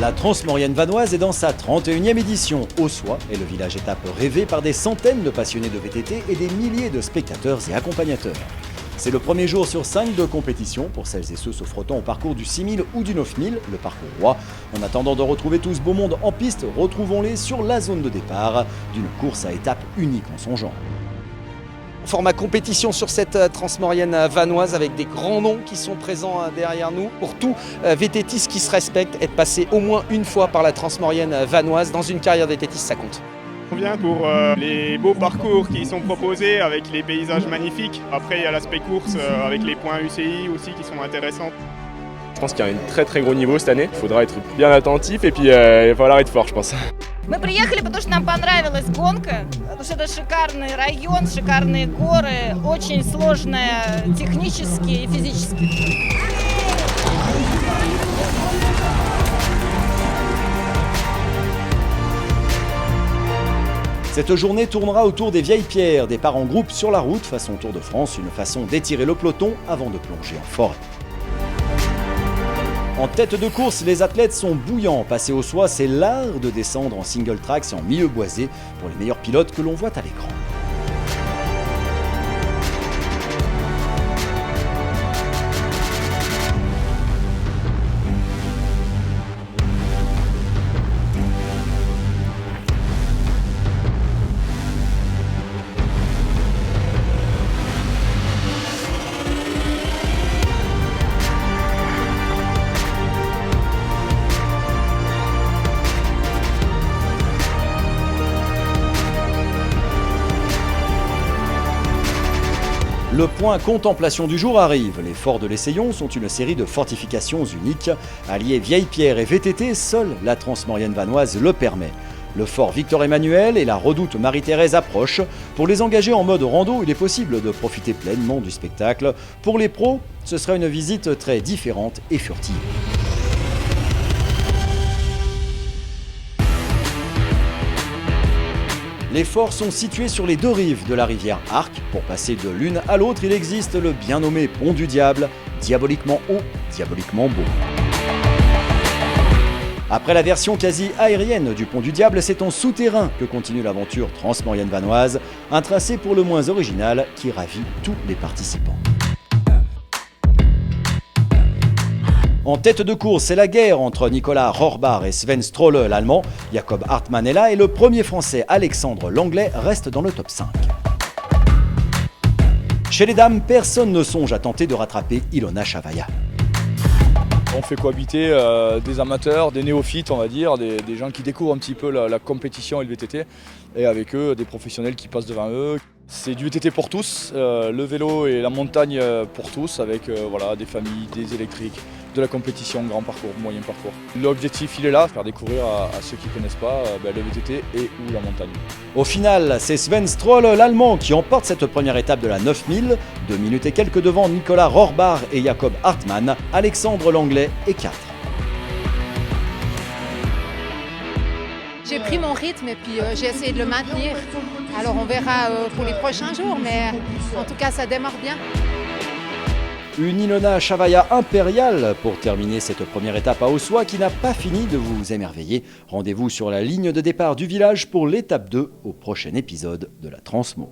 La Transmaurienne vanoise est dans sa 31e édition. Ossois est le village étape rêvé par des centaines de passionnés de VTT et des milliers de spectateurs et accompagnateurs. C'est le premier jour sur 5 de compétition pour celles et ceux se frottant au parcours du 6000 ou du 9000, le parcours roi. En attendant de retrouver tout ce beau monde en piste, retrouvons-les sur la zone de départ d'une course à étapes unique en son genre. Format compétition sur cette Transmaurienne vanoise avec des grands noms qui sont présents derrière nous. Pour tout VTTiste qui se respecte, être passé au moins une fois par la Transmaurienne vanoise dans une carrière VTTiste, ça compte. On vient pour les beaux parcours qui sont proposés avec les paysages magnifiques. Après, il y a l'aspect course avec les points UCI aussi qui sont intéressants. Je pense qu'il y a un très gros niveau cette année. Il faudra être bien attentif et puis il va falloir être fort, je pense. Мы приехали, потому что нам понравилась гонка, потому что это шикарный район, шикарные горы, очень сложная технически и физически. Cette journée tournera autour des vieilles pierres, départ en groupe sur la route façon Tour de France, une façon d'étirer le peloton avant de plonger en forêt. En tête de course, les athlètes sont bouillants. Passer au Ossois, c'est l'art de descendre en single tracks et en milieu boisé pour les meilleurs pilotes que l'on voit à l'écran. Le point contemplation du jour arrive. Les forts de l'Essayon sont une série de fortifications uniques. Alliés vieilles pierres et VTT, seule la Transmaurienne vanoise le permet. Le fort Victor-Emmanuel et la redoute Marie-Thérèse approchent. Pour les engager en mode rando, il est possible de profiter pleinement du spectacle. Pour les pros, ce sera une visite très différente et furtive. Les forts sont situés sur les deux rives de la rivière Arc. Pour passer de l'une à l'autre, il existe le bien nommé Pont du Diable, diaboliquement haut, diaboliquement beau. Après la version quasi aérienne du Pont du Diable, c'est en souterrain que continue l'aventure Transmaurienne vanoise, un tracé pour le moins original qui ravit tous les participants. En tête de course, c'est la guerre entre Nicolas Rohrbach et Sven Strolle, l'allemand. Jakob Hartmann est là et le premier français, Alexandre Langlais, reste dans le top 5. Chez les dames, personne ne songe à tenter de rattraper Ilona Chavaya. On fait cohabiter des amateurs, des néophytes, on va dire, des gens qui découvrent un petit peu la compétition et le VTT, et avec eux des professionnels qui passent devant eux. C'est du VTT pour tous, le vélo et la montagne pour tous, avec voilà, des familles, des électriques, de la compétition, grand parcours, moyen parcours. L'objectif il est là, faire découvrir à ceux qui ne connaissent pas le VTT et ou la montagne. Au final, c'est Sven Stroll, l'allemand, qui emporte cette première étape de la 9000, 2 minutes et quelques devant Nicolas Rohrbach et Jakob Hartmann, Alexandre Langlais et 4. J'ai pris mon rythme et puis j'ai essayé de le maintenir. Alors on verra pour les prochains jours, mais en tout cas ça démarre bien. Une Ilona Chavaya impériale pour terminer cette première étape à Ossois qui n'a pas fini de vous émerveiller. Rendez-vous sur la ligne de départ du village pour l'étape 2 au prochain épisode de la Transmo.